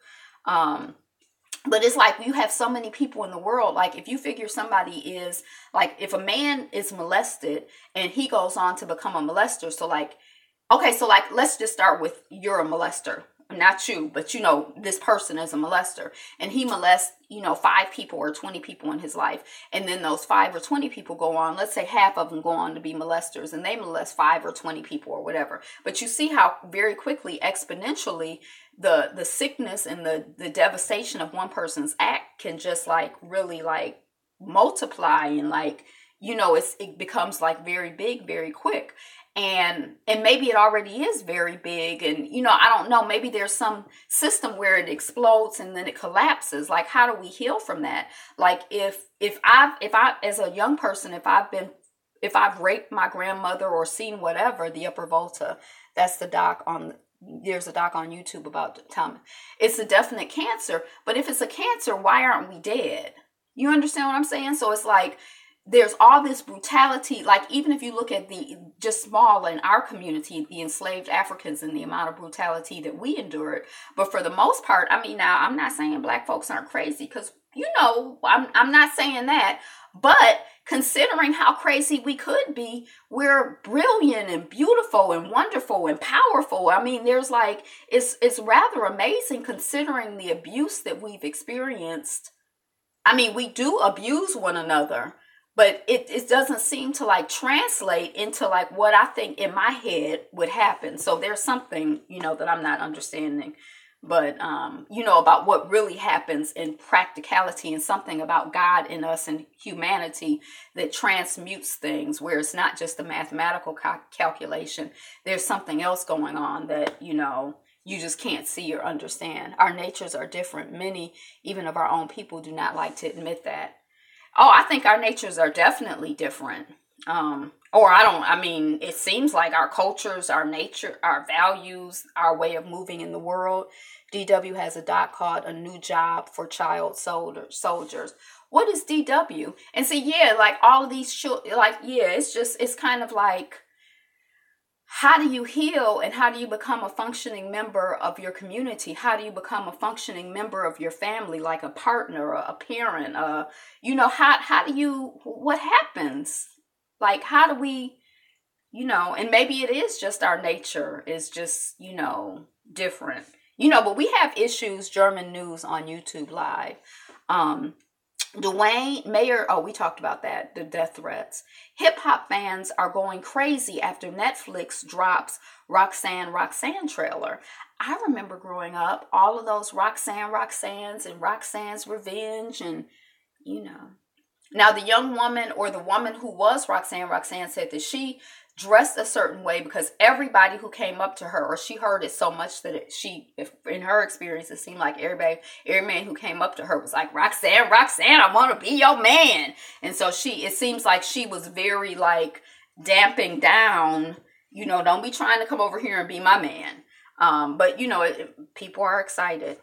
But it's like you have so many people in the world. Like if you figure somebody is, like if a man is molested and he goes on to become a molester. So let's just start with, you're a molester. Not you, but this person is a molester. And he molests, 5 people or 20 people in his life. And then those 5 or 20 people go on, let's say half of them go on to be molesters, and they molest 5 or 20 people or whatever. But you see how very quickly, exponentially, the sickness and the devastation of one person's act can just really multiply, and it becomes very big very quick. And maybe it already is very big, and I don't know, maybe there's some system where it explodes and then it collapses. Like, how do we heal from that? Like if I as a young person, if I've raped my grandmother or seen whatever, the upper volta, that's the doc on. There's a doc on YouTube about Tom. It's a definite cancer, but if it's a cancer, why aren't we dead? You understand what I'm saying? So it's like there's all this brutality. Like even if you look at the just small in our community, the enslaved Africans, and the amount of brutality that we endured. But for the most part, I mean, now I'm not saying black folks aren't crazy, because I'm not saying that, but considering how crazy we could be, we're brilliant and beautiful and wonderful and powerful. I mean, there's it's rather amazing considering the abuse that we've experienced. I mean, we do abuse one another, but it doesn't seem to translate into what I think in my head would happen. So there's something, that I'm not understanding. But, about what really happens in practicality, and something about God in us and humanity that transmutes things, where it's not just a mathematical calculation. There's something else going on that, you just can't see or understand. Our natures are different. Many, even of our own people, do not like to admit that. Oh, I think our natures are definitely different. It seems like our cultures, our nature, our values, our way of moving in the world. DW has a doc called A New Job for Child Soldiers. What is DW? And see, all of these children, it's kind of how do you heal, and how do you become a functioning member of your community? How do you become a functioning member of your family, like a partner, a parent? How do you, what happens? How do we, and maybe it is just our nature is just, different, but we have issues. German news on YouTube Live. Dwayne Mayer, we talked about that, the death threats. Hip hop fans are going crazy after Netflix drops Roxanne trailer. I remember growing up, all of those Roxanne's and Roxanne's Revenge, and Now the young woman, or the woman who was Roxanne said that she dressed a certain way because everybody who came up to her, or she heard it so much that in her experience, it seemed like every man who came up to her was like, Roxanne, I want to be your man. And so it seems like she was very damping down, don't be trying to come over here and be my man. But people are excited.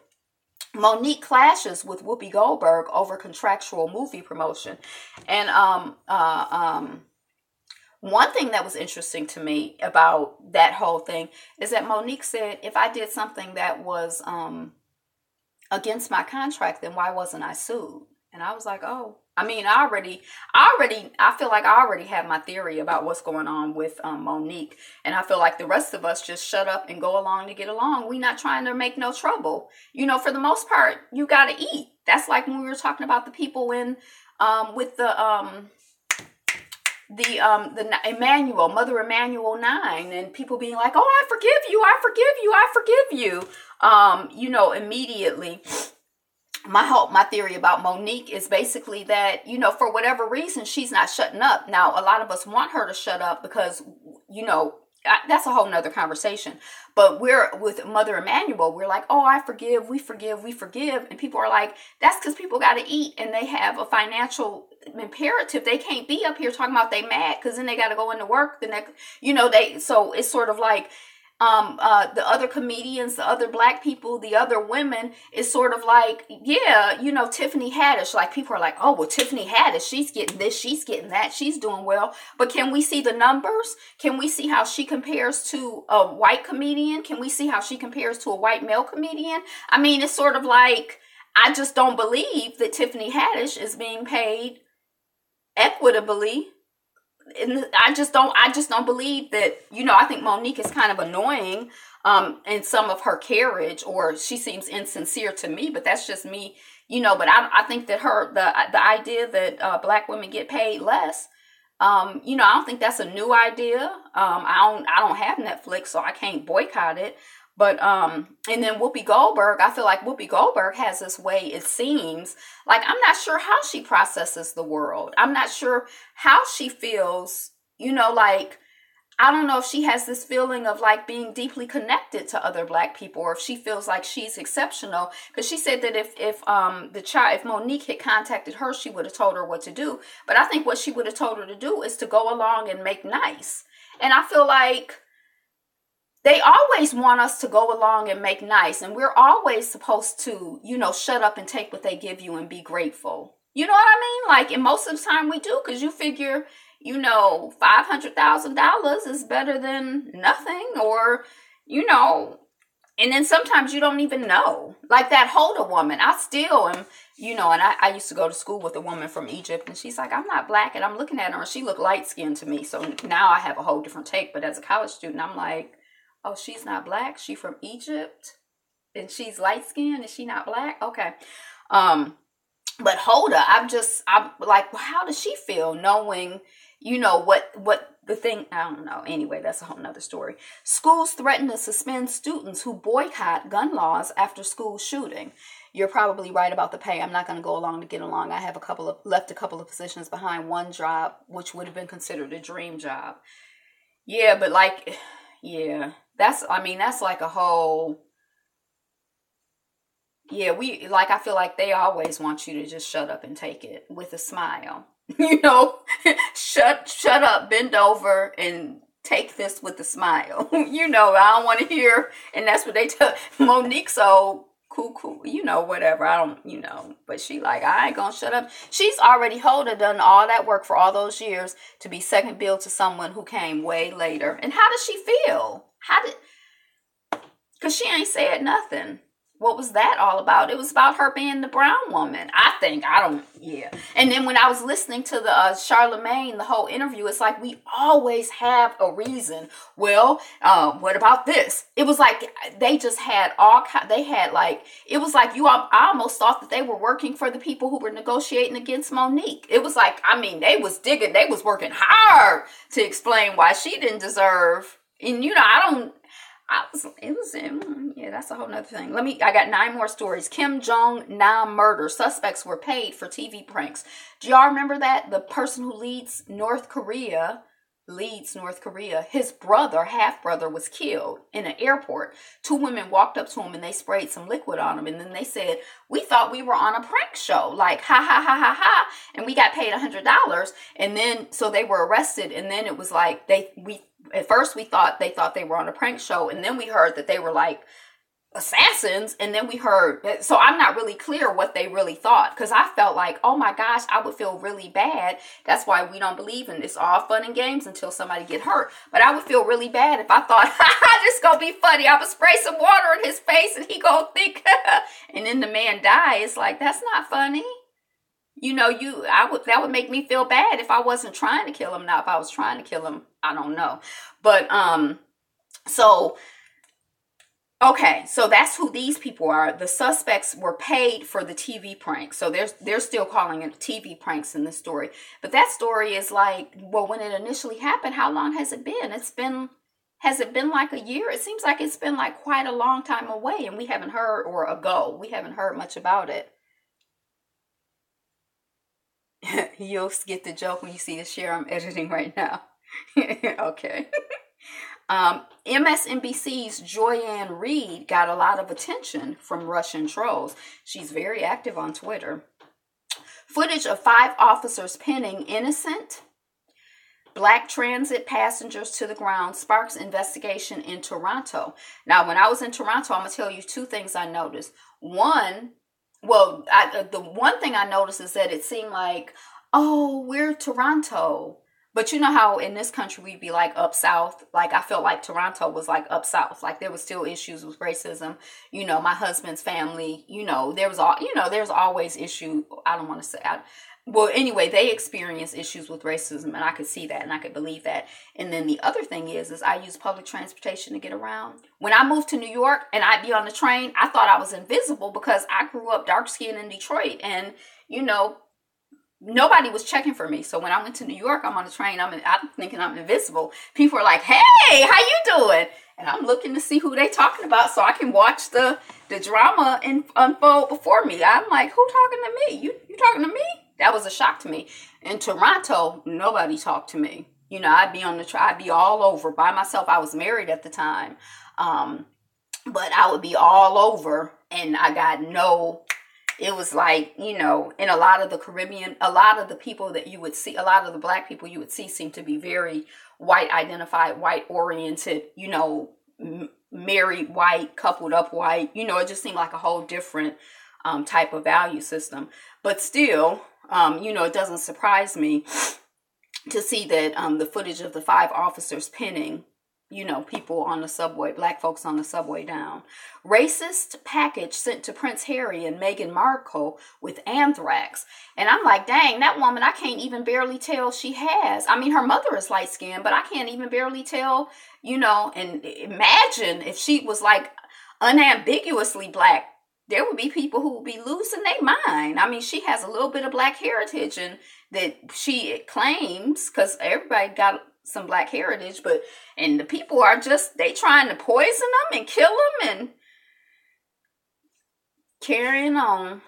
Monique clashes with Whoopi Goldberg over contractual movie promotion. And one thing that was interesting to me about that whole thing is that Monique said, if I did something that was against my contract, then why wasn't I sued? And I was like, oh, I feel like I already have my theory about what's going on with Monique. And I feel like the rest of us just shut up and go along to get along. We not trying to make no trouble. For the most part, you got to eat. That's like when we were talking about the people in with the Emmanuel, Mother Emmanuel 9, and people being like, oh, I forgive you, I forgive you, I forgive you. Immediately. My theory about Monique is basically that, for whatever reason, she's not shutting up. Now, a lot of us want her to shut up because, that's a whole nother conversation. But we're with Mother Emmanuel, we're like, oh, I forgive, we forgive, we forgive. And people are like, that's because people got to eat and they have a financial imperative. They can't be up here talking about they mad because then they got to go into work the next, so it's sort of like, the other comedians, the other black people, the other women is sort of like, yeah, Tiffany Haddish, like people are like, oh, well, Tiffany Haddish, she's getting this, she's getting that, she's doing well. But can we see the numbers? Can we see how she compares to a white comedian? Can we see how she compares to a white male comedian? I mean, it's sort of like, I just don't believe that Tiffany Haddish is being paid equitably. And I just don't believe that, I think Monique is kind of annoying in some of her carriage, or she seems insincere to me, but that's just me, but I think that the idea that black women get paid less, I don't think that's a new idea. I don't have Netflix, so I can't boycott it. But, and then Whoopi Goldberg, I feel like Whoopi Goldberg has this way, it seems, like I'm not sure how she processes the world. I'm not sure how she feels, like, I don't know if she has this feeling of like being deeply connected to other black people, or if she feels like she's exceptional. Because she said that if Monique had contacted her, she would have told her what to do. But I think what she would have told her to do is to go along and make nice. And I feel like they always want us to go along and make nice. And we're always supposed to, shut up and take what they give you and be grateful. You know what I mean? Like, and most of the time we do, because you figure, $500,000 is better than nothing, or, and then sometimes you don't even know. Like that Holder woman, I still am, and I used to go to school with a woman from Egypt, and she's like, I'm not black, and I'm looking at her, and she looked light-skinned to me. So now I have a whole different take, but as a college student, I'm like, oh, she's not black. She from Egypt, and she's light skinned, and she not black. Okay, but Hoda, I'm like, well, how does she feel knowing, what the thing? I don't know. Anyway, that's a whole nother story. Schools threaten to suspend students who boycott gun laws after school shooting. You're probably right about the pay. I'm not going to go along to get along. I have left a couple of positions behind, one job which would have been considered a dream job. Yeah, but like, yeah. That's like a whole, yeah, I feel like they always want you to just shut up and take it with a smile, shut up, bend over and take this with a smile. I don't want to hear, and that's what they tell Monique. So cool, whatever. I don't, but she like, I ain't gonna shut up. She's already done all that work for all those years to be second billed to someone who came way later. And how does she feel? Because she ain't said nothing. What was that all about? It was about her being the brown woman. Yeah. And then when I was listening to the Charlemagne, the whole interview, it's like we always have a reason. Well, what about this? It was like they just had it was like I almost thought that they were working for the people who were negotiating against Monique. It was like, they was digging, they was working hard to explain why she didn't deserve. And that's a whole nother thing. I got 9 more stories. Kim Jong-nam murder. Suspects were paid for TV pranks. Do y'all remember that? The person who leads North Korea, Leeds, North Korea. His brother, half-brother, was killed in an airport. 2 women walked up to him and they sprayed some liquid on him. And then they said, we thought we were on a prank show. Like, ha, ha, ha, ha, ha. And we got paid $100. And then, so they were arrested. And then it was like, at first they thought they were on a prank show. And then we heard that they were like assassins. And then we heard, so I'm not really clear what they really thought, because I felt like, oh my gosh, I would feel really bad. That's why we don't believe in it's all fun and games until somebody get hurt. But I would feel really bad if I thought, this is gonna be funny, I would spray some water in his face and he gonna think and then the man die. It's like, that's not funny. You know, that would make me feel bad if I wasn't trying to kill him. Now if I was trying to kill him, I don't know. But okay, so that's who these people are. The suspects were paid for the TV prank. So they're still calling it TV pranks in this story. But that story is like, well, when it initially happened, how long has it been? Has it been like a year? It seems like it's been like quite a long time away, and we haven't heard, or ago. We haven't heard much about it. You'll get the joke when you see the share I'm editing right now. Okay. MSNBC's Joyanne Reid got a lot of attention from Russian trolls. She's very active on Twitter. Footage of 5 officers pinning innocent Black transit passengers to the ground sparks investigation in Toronto. Now, when I was in Toronto, I'm going to tell you 2 things I noticed. One, the one thing I noticed is that it seemed like, oh, we're Toronto. But you know how in this country we'd be like up south. Like I felt like Toronto was like up south. Like there was still issues with racism. You know, my husband's family, there's always issue. I don't want to say, well, anyway, they experience issues with racism, and I could see that and I could believe that. And then the other thing is I use public transportation to get around. When I moved to New York and I'd be on the train, I thought I was invisible because I grew up dark skinned in Detroit, and nobody was checking for me. So when I went to New York, I'm on the train, I'm thinking I'm invisible. People are like, hey, how you doing? And I'm looking to see who they talking about so I can watch the drama unfold before me. I'm like, who talking to me? You talking to me? That was a shock to me. In Toronto, nobody talked to me. I'd be I'd be all over by myself. I was married at the time. But I would be all over, and I got it was like, in a lot of the Caribbean, a lot of the people that you would see, a lot of the Black people you would see seem to be very white identified, white oriented, married white, coupled up white. It just seemed like a whole different type of value system. But still, it doesn't surprise me to see that the footage of the 5 officers pinning people on the subway, Black folks on the subway down. Racist package sent to Prince Harry and Meghan Markle with anthrax. And I'm like, dang, that woman, I can't even barely tell she has. I mean, her mother is light skinned, but I can't even barely tell, and imagine if she was like unambiguously Black. There would be people who would be losing their mind. I mean, she has a little bit of Black heritage, and that she claims, because everybody got some Black heritage, and the people are they trying to poison them and kill them and carrying on.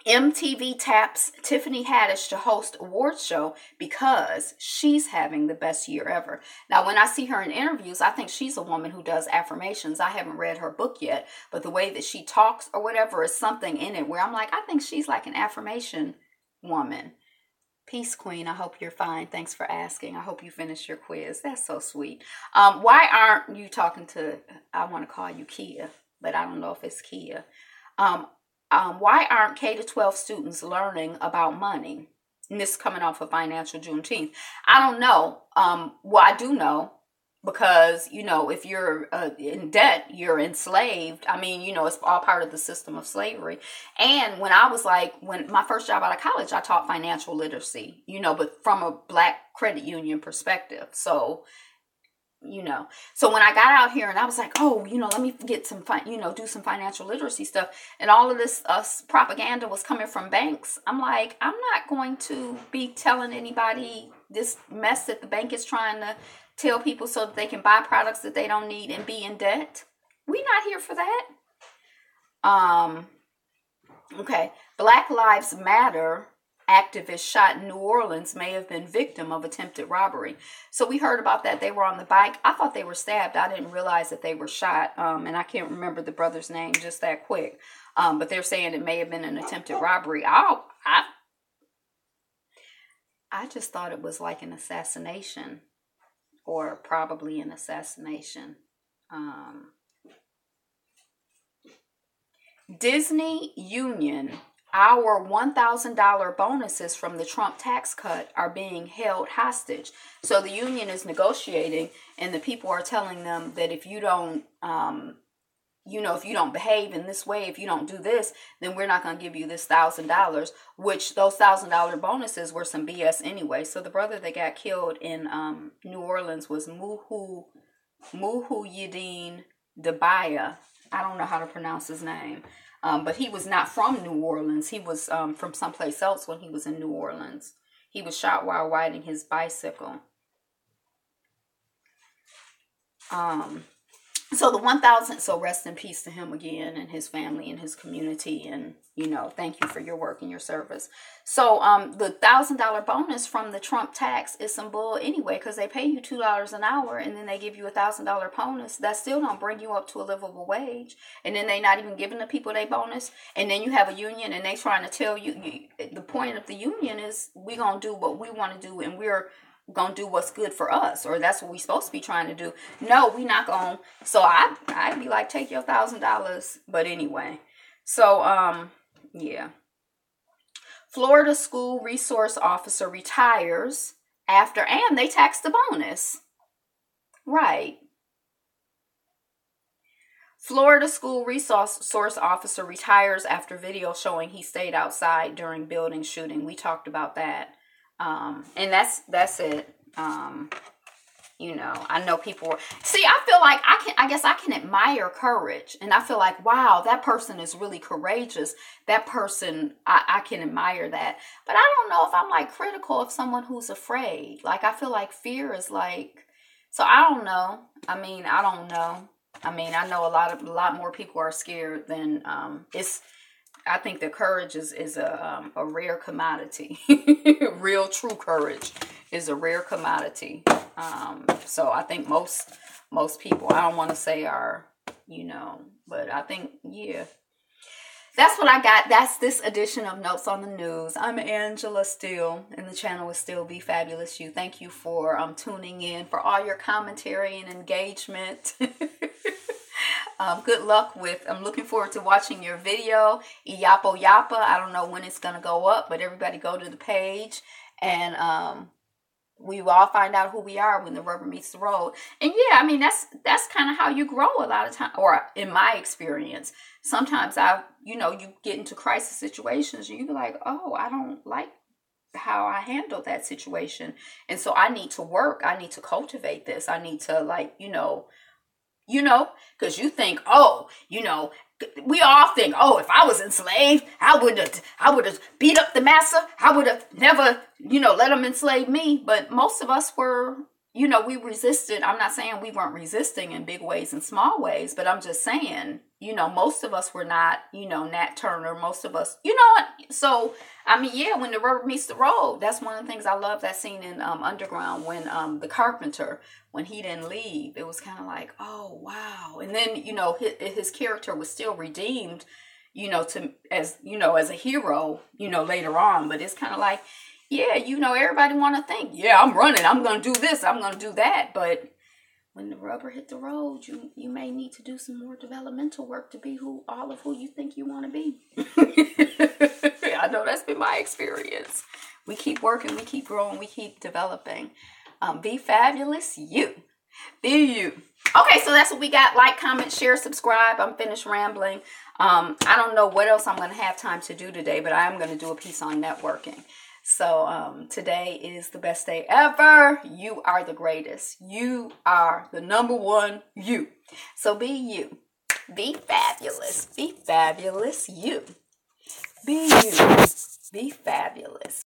MTV taps Tiffany Haddish to host awards show because she's having the best year ever. Now, when I see her in interviews, I think she's a woman who does affirmations. I haven't read her book yet, but the way that she talks or whatever is something in it where I'm like, I think she's like an affirmation woman. Peace, Queen. I hope you're fine. Thanks for asking. I hope you finished your quiz. That's so sweet. Why aren't you talking to, I want to call you Kia, but I don't know if it's Kia. Why aren't K-12 students learning about money? And this is coming off of Financial Juneteenth. I don't know. Well, I do know, because, if you're in debt, you're enslaved. I mean, it's all part of the system of slavery. And when my first job out of college, I taught financial literacy, but from a Black credit union perspective. So, so when I got out here and I was like, oh, let me get some, do some financial literacy stuff. And all of this propaganda was coming from banks. I'm like, I'm not going to be telling anybody this mess that the bank is trying to tell people so that they can buy products that they don't need and be in debt. We're not here for that. Okay. Black Lives Matter activist shot in New Orleans may have been victim of attempted robbery. So we heard about that. They were on the bike. I thought they were stabbed. I didn't realize that they were shot. And I can't remember the brother's name just that quick. But they're saying it may have been an attempted robbery. I just thought it was like an assassination, or probably an assassination. Disney Union, our $1,000 bonuses from the Trump tax cut are being held hostage. So the union is negotiating, and the people are telling them that if you don't, if you don't behave in this way, if you don't do this, then we're not going to give you this $1,000, which those $1,000 bonuses were some BS anyway. So the brother that got killed in New Orleans was Muhyiddin Dabaya. I don't know how to pronounce his name. But he was not from New Orleans. He was from someplace else when he was in New Orleans. He was shot while riding his bicycle. So the 1,000, so rest in peace to him again, and his family and his community, and thank you for your work and your service. So the $1,000 bonus from the Trump tax is some bull anyway, because they pay you $2 an hour, and then they give you $1,000 bonus. That still don't bring you up to a livable wage, and then they not even giving the people their bonus. And then you have a union, and they trying to tell you the point of the union is we gonna do what we want to do, and we're gonna do what's good for us, or that's what we supposed to be trying to do. No, we not gonna. So I'd be like, take your $1,000. But anyway, so yeah. Florida school resource officer retires after, and they tax the bonus. Right. Florida school resource officer retires after video showing he stayed outside during building shooting. We talked about that. And that's it. I know people see, I feel like I guess I can admire courage, and I feel like, wow, that person is really courageous. That person, I can admire that, but I don't know if I'm like critical of someone who's afraid. Like, I feel like fear is like, so I don't know. I don't know. I know a lot more people are scared than, I think that courage is a rare commodity. Real true courage is a rare commodity. So I think most people, I don't want to say are, but I think, yeah. That's what I got. That's this edition of Notes on the News. I'm Angela still, and the channel is still Be Fabulous You. Thank you for tuning in, for all your commentary and engagement. Good luck with, I'm looking forward to watching your video, Yappa Yappa. I don't know when it's going to go up, but everybody go to the page, and we will all find out who we are when the rubber meets the road. And yeah, that's kind of how you grow a lot of time, or in my experience. Sometimes you get into crisis situations and you be like, oh, I don't like how I handled that situation. And so I need to work. I need to cultivate this. I need to because you think, we all think, if I was enslaved, I would have beat up the master. I would have never, let him enslave me. But most of us were, we resisted. I'm not saying we weren't resisting in big ways and small ways, but I'm just saying, most of us were not, Nat Turner. Most of us, so, when the rubber meets the road, that's one of the things I love, that scene in Underground when the carpenter, when he didn't leave, it was kind of like, oh, wow. And then, his character was still redeemed, as a hero, later on. But it's kind of like, yeah, everybody want to think, yeah, I'm running, I'm going to do this, I'm going to do that. But when the rubber hit the road, you may need to do some more developmental work to be all of who you think you want to be. I know that's been my experience. We keep working, we keep growing, we keep developing. Be fabulous, you. Be you. Okay, so that's what we got. Like, comment, share, subscribe. I'm finished rambling. I don't know what else I'm going to have time to do today, but I am going to do a piece on networking. So today is the best day ever. You are the greatest. You are the number one you. So be you. Be fabulous. Be fabulous you. Be you. Be fabulous.